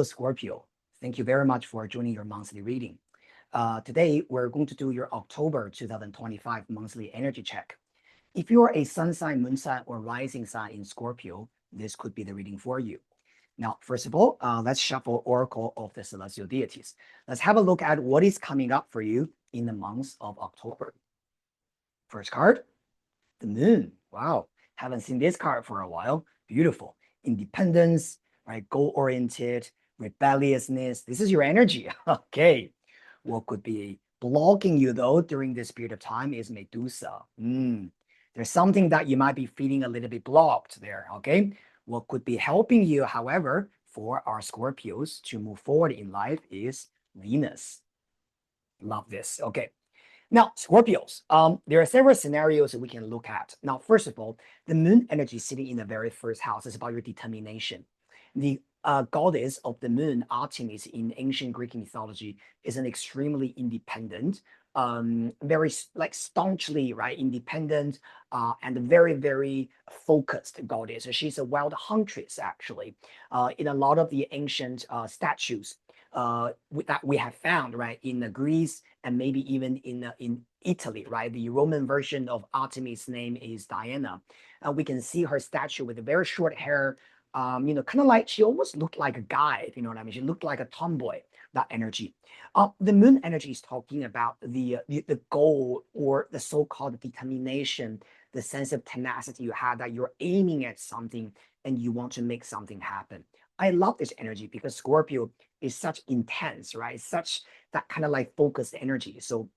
Hello, Scorpio. Thank you very much for joining your monthly reading. Today, we're going to do your October 2025 monthly energy check. If you're a sun sign, moon sign, or rising sign in Scorpio, this could be the reading for you. Now, first of all, let's shuffle Oracle of the Celestial Deities. Let's have a look at what is coming up for you in the month of October. First card, the moon. Wow, haven't seen this card for a while. Beautiful. Independence, right? Goal-oriented, rebelliousness. This is your energy. Okay. What could be blocking you though during this period of time is Medusa. There's something that you might be feeling a little bit blocked there. Okay. What could be helping you, however, for our Scorpios to move forward in life is Venus. Love this. Okay. Now, Scorpios, there are several scenarios that we can look at. Now, first of all, the moon energy sitting in the very first house is about your determination. The goddess of the moon, Artemis, in ancient Greek mythology, is an extremely independent, very like staunchly, right, independent, and very, very focused goddess. So she's a wild huntress, actually. In a lot of the ancient statues that we have found, right, in Greece and maybe even in Italy, right? The Roman version of Artemis' name is Diana. We can see her statue with very short hair, kind of like she almost looked like a guy, if you know what I mean. She looked like a tomboy, that energy. The moon energy is talking about the goal or the so-called determination, the sense of tenacity you have that you're aiming at something and you want to make something happen. I love this energy because Scorpio is such intense, right? Such that kind of like focused energy. So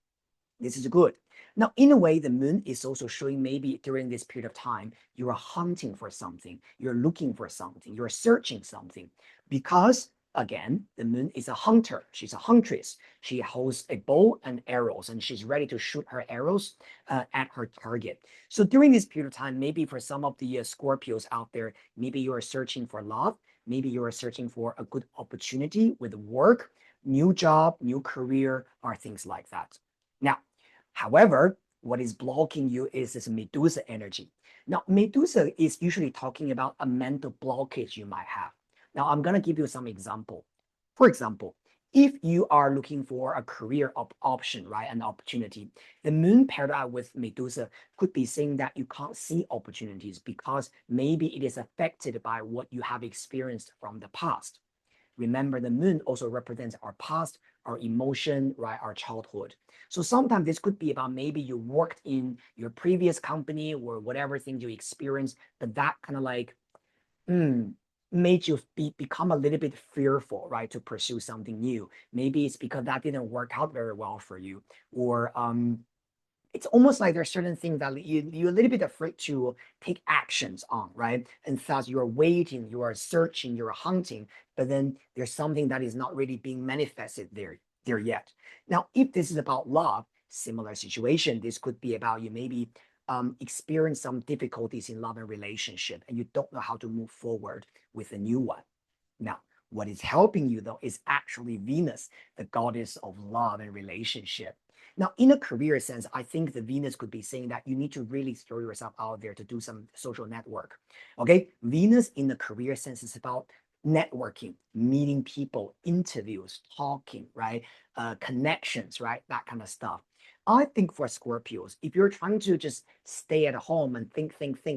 this is good. Now, in a way, the moon is also showing maybe during this period of time, you are hunting for something, you're looking for something, you're searching something. Because again, the moon is a hunter, she's a huntress. She holds a bow and arrows, and she's ready to shoot her arrows at her target. So during this period of time, maybe for some of the Scorpios out there, maybe you are searching for love, maybe you are searching for a good opportunity with work, new job, new career, or things like that. Now, however, what is blocking you is this Medusa energy. Now, Medusa is usually talking about a mental blockage you might have. Now, I'm going to give you some example. For example, if you are looking for a career option, right, an opportunity, the moon paired out with Medusa could be saying that you can't see opportunities because maybe it is affected by what you have experienced from the past. Remember, the moon also represents our past, our emotion, right, our childhood. So sometimes this could be about maybe you worked in your previous company or whatever thing you experienced, but that kind of like made you become a little bit fearful, right, to pursue something new. Maybe it's because that didn't work out very well for you, or it's almost like there's certain things that you're a little bit afraid to take actions on, right? And thus you're waiting, you are searching, you're hunting, but then there's something that is not really being manifested there yet. Now, if this is about love, similar situation, this could be about you maybe experience some difficulties in love and relationship, and you don't know how to move forward with a new one. Now, what is helping you though is actually Venus, the goddess of love and relationship. Now, in a career sense, I think the Venus could be saying that you need to really throw yourself out there to do some social network. Okay, Venus in the career sense is about networking, meeting people, interviews, talking, right? Connections, right? That kind of stuff. I think for Scorpios, if you're trying to just stay at home and think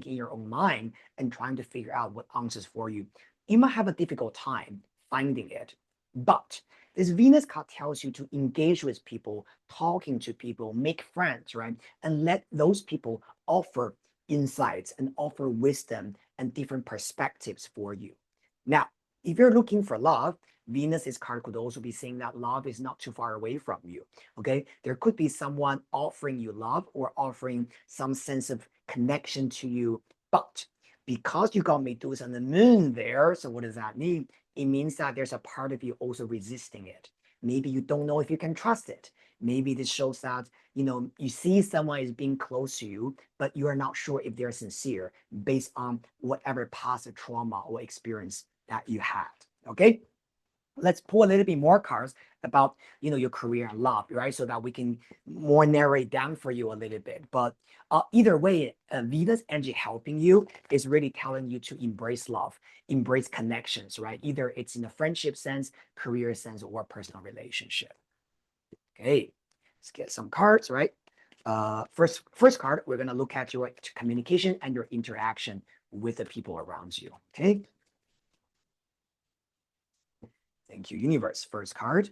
in your own mind and trying to figure out what answers for you, you might have a difficult time finding it. But this Venus card tells you to engage with people, talking to people, make friends, right? And let those people offer insights and offer wisdom and different perspectives for you. Now, if you're looking for love, Venus's card could also be saying that love is not too far away from you. Okay, there could be someone offering you love or offering some sense of connection to you, but because you got Medusa and the moon there, so what does that mean? It means that there's a part of you also resisting it. Maybe you don't know if you can trust it. Maybe this shows that, you see someone is being close to you, but you are not sure if they're sincere based on whatever past trauma or experience that you had. Okay. Let's pull a little bit more cards about your career and love, right? So that we can more narrow it down for you a little bit. But either way, Venus energy helping you is really telling you to embrace love, embrace connections, right? Either it's in a friendship sense, career sense, or personal relationship. Okay, let's get some cards, right? First card, we're gonna look at your communication and your interaction with the people around you. Okay. Thank you, universe. First card,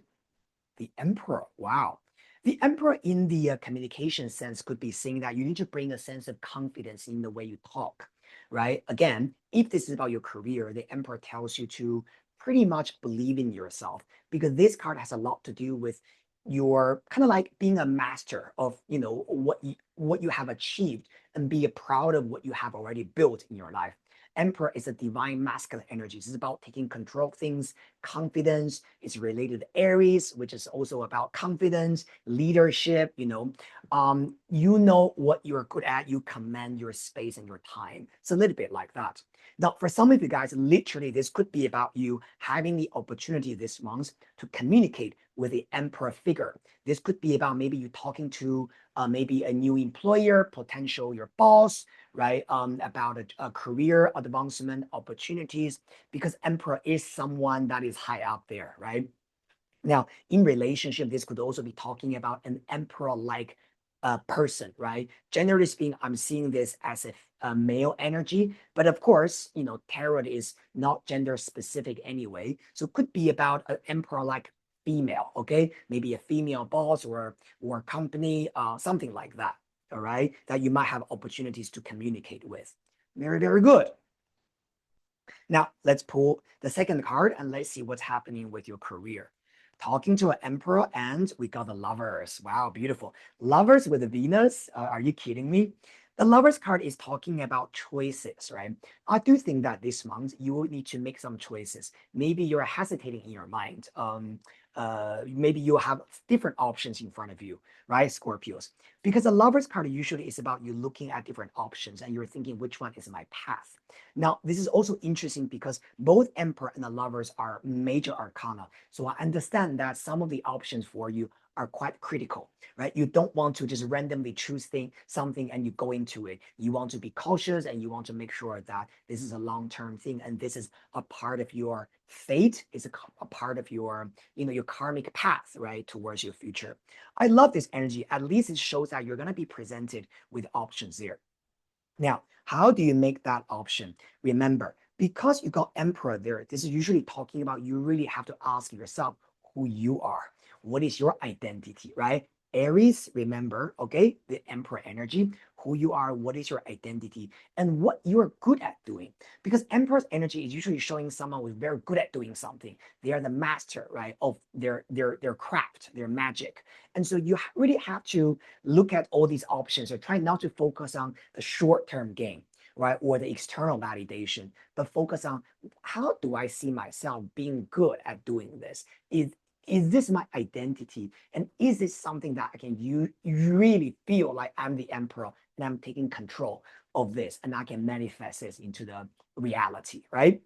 the Emperor. Wow. The Emperor in the communication sense could be saying that you need to bring a sense of confidence in the way you talk, right? Again, if this is about your career, the Emperor tells you to pretty much believe in yourself because this card has a lot to do with your kind of like being a master of what you have achieved and be proud of what you have already built in your life. Emperor is a divine masculine energy. It's about taking control of things. Confidence is related to Aries, which is also about confidence, leadership. You know what you're good at. You command your space and your time. It's a little bit like that. Now, for some of you guys, literally, this could be about you having the opportunity this month to communicate with the Emperor figure. This could be about maybe you talking to maybe a new employer, potential your boss, right? About a career advancement opportunities, because Emperor is someone that is high up there, right? Now, in relationship, this could also be talking about an emperor-like person, right? Generally speaking, I'm seeing this as a male energy, but of course, tarot is not gender specific anyway. So it could be about an emperor-like female, okay? Maybe a female boss or a company, something like that, all right? That you might have opportunities to communicate with. Very, very good. Now, let's pull the second card and let's see what's happening with your career. Talking to an emperor, and we got the lovers. Wow, beautiful. Lovers with a Venus. Are you kidding me? The lovers card is talking about choices, right? I do think that this month you will need to make some choices. Maybe you're hesitating in your mind. Maybe you have different options in front of you, right, Scorpios? Because the lovers card usually is about you looking at different options and you're thinking, which one is my path? Now, this is also interesting because both Emperor and the Lovers are major arcana. So I understand that some of the options for you are quite critical, right? You don't want to just randomly choose something and you go into it. You want to be cautious and you want to make sure that this is a long-term thing and this is a part of your fate, is a part of your karmic path, right, towards your future. I love this energy. At least it shows that you're going to be presented with options there. Now, how do you make that option? Remember, because you got emperor there, this is usually talking about you really have to ask yourself who you are. What is your identity, right? Aries, remember, okay, the emperor energy, who you are, what is your identity, and what you're good at doing. Because emperor's energy is usually showing someone who's very good at doing something. They are the master, right, of their craft, their magic. And so you really have to look at all these options or try not to focus on the short-term gain, right, or the external validation, but focus on how do I see myself being good at doing this? Is this my identity? And is this something that I can really feel like I'm the emperor and I'm taking control of this and I can manifest this into the reality, right?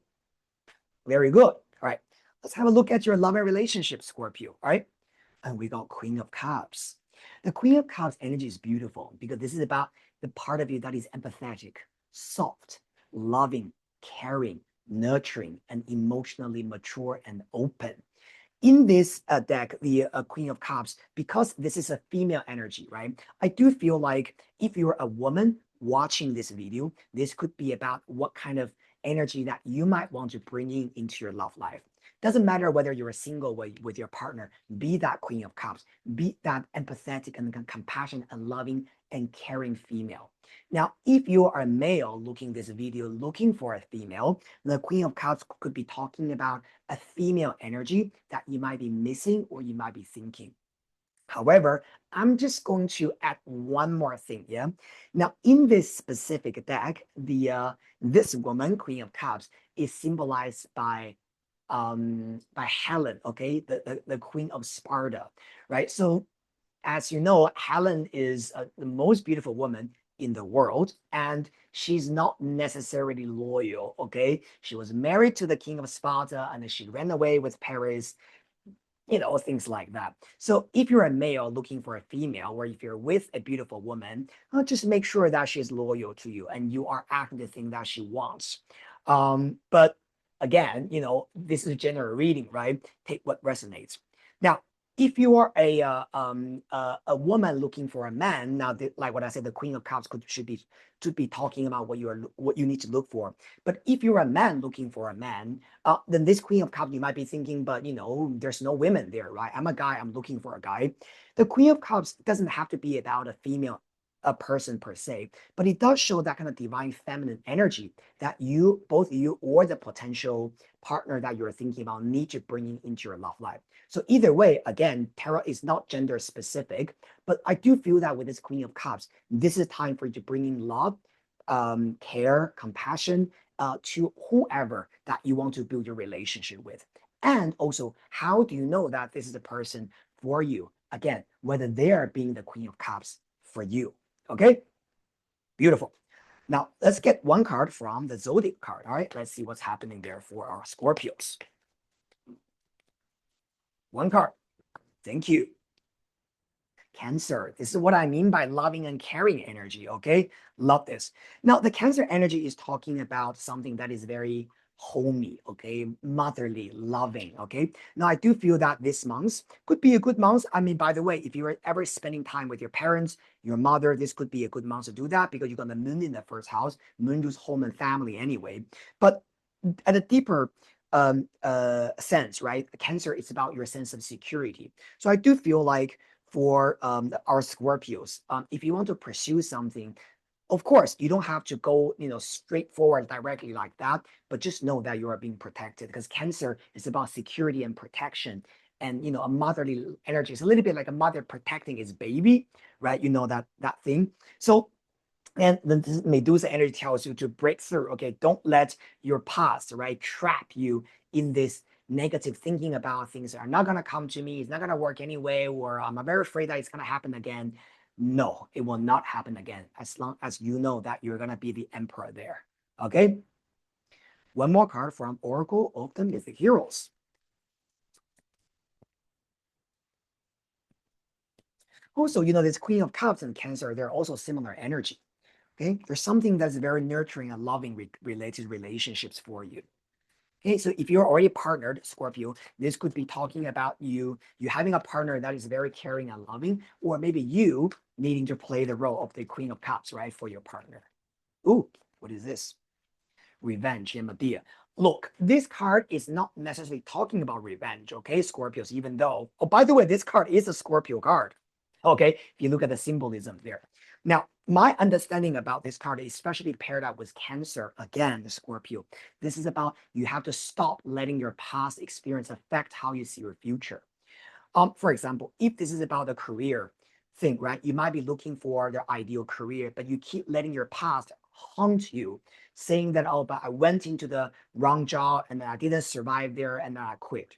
Very good. All right. Let's have a look at your love and relationship, Scorpio. All right. And we got Queen of Cups. The Queen of Cups energy is beautiful because this is about the part of you that is empathetic, soft, loving, caring, nurturing, and emotionally mature and open. In this deck, the Queen of Cups, because this is a female energy, right? I do feel like if you're a woman watching this video, this could be about what kind of energy that you might want to bring into your love life. Doesn't matter whether you're single with your partner, be that Queen of Cups, be that empathetic and compassionate and loving and caring female. Now, if you are a male looking this video, looking for a female, the Queen of Cups could be talking about a female energy that you might be missing or you might be thinking. However, I'm just going to add one more thing. Yeah. Now, in this specific deck, this woman, Queen of Cups, is symbolized by Helen. Okay, the Queen of Sparta, right? So, as you know, Helen is the most beautiful woman in the world, and she's not necessarily loyal. Okay, she was married to the king of Sparta, and then she ran away with Paris, things like that. So if you're a male looking for a female, or if you're with a beautiful woman, just make sure that she's loyal to you and you are acting the thing that she wants. But again, this is a general reading, right? Take what resonates. Now, if you are a woman looking for a man, now like what I said, the Queen of Cups should be talking about what you need to look for. But if you're a man looking for a man, then this Queen of Cups, you might be thinking, but there's no women there, right? I'm a guy, I'm looking for a guy. The Queen of Cups doesn't have to be about a person per se, but it does show that kind of divine feminine energy that both you or the potential partner that you're thinking about need to bring into your love life. So either way, again, tarot is not gender specific, but I do feel that with this Queen of Cups, this is time for you to bring in love, care, compassion, to whoever that you want to build your relationship with. And also, how do you know that this is the person for you? Again, whether they are being the Queen of Cups for you. Okay, beautiful. Now let's get one card from the Zodiac card. All right, let's see what's happening there for our Scorpios. One card. Thank you. Cancer. This is what I mean by loving and caring energy. Okay, love this. Now the Cancer energy is talking about something that is very homey, okay, motherly, loving. Okay, now I do feel that this month could be a good month. I mean, by the way, if you're ever spending time with your parents, your mother, this could be a good month to do that because you got the moon in the first house. Moon rules home and family anyway. But at a deeper sense, right, Cancer is about your sense of security. So I do feel like for our Scorpios, if you want to pursue something, of course, you don't have to go, straightforward directly like that, but just know that you are being protected because Cancer is about security and protection. And, a motherly energy is a little bit like a mother protecting its baby, right? That thing. So, and the Medusa energy tells you to break through. Okay, don't let your past, right, trap you in this negative thinking about things that are not going to come to me. It's not going to work anyway, or I'm very afraid that it's going to happen again. No, it will not happen again as long as you know that you're going to be the emperor there. Okay. One more card from Oracle of the Mythic Heroes. Also, this Queen of Cups and Cancer, they're also similar energy. Okay, there's something that's very nurturing and loving related relationships for you. Okay, so if you're already partnered, Scorpio, this could be talking about you having a partner that is very caring and loving, or maybe you needing to play the role of the Queen of Cups, right, for your partner. Ooh, what is this? Revenge and Medea. Look, this card is not necessarily talking about revenge, okay, Scorpios, even though, oh, by the way, this card is a Scorpio card. Okay, if you look at the symbolism there. Now, my understanding about this card, especially paired up with Cancer, again, the Scorpio, this is about you have to stop letting your past experience affect how you see your future. For example, if this is about a career thing, right? You might be looking for the ideal career, but you keep letting your past haunt you, saying that, oh, but I went into the wrong job and I didn't survive there and then I quit.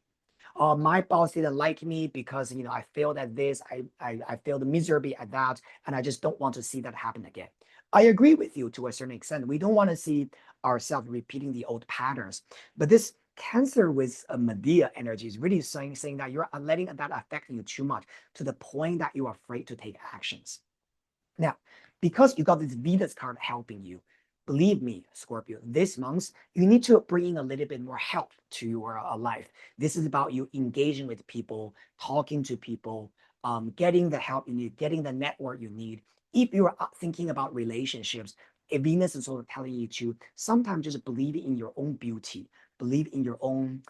My boss didn't like me because I failed at this, I failed miserably at that, and I just don't want to see that happen again. I agree with you to a certain extent. We don't want to see ourselves repeating the old patterns, but this Cancer with a Medea energy is really saying that you're letting that affect you too much to the point that you're afraid to take actions. Now, because you got this Venus card helping you, believe me, Scorpio, this month, you need to bring in a little bit more help to your life. This is about you engaging with people, talking to people, getting the help you need, getting the network you need. If you're thinking about relationships, Venus is sort of telling you to sometimes just believe in your own beauty, believe in your own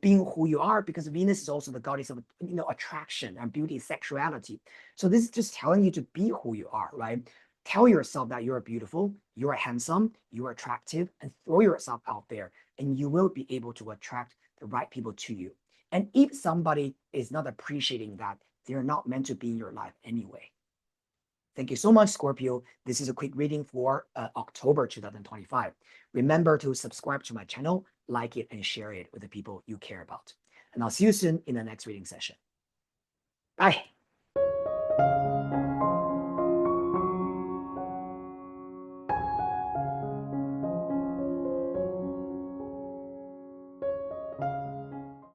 being who you are, because Venus is also the goddess of, attraction and beauty, sexuality. So this is just telling you to be who you are, right? Tell yourself that you're beautiful, you're handsome, you're attractive, and throw yourself out there, and you will be able to attract the right people to you. And if somebody is not appreciating that, they're not meant to be in your life anyway. Thank you so much, Scorpio. This is a quick reading for October 2025. Remember to subscribe to my channel, like it, and share it with the people you care about. And I'll see you soon in the next reading session. Bye.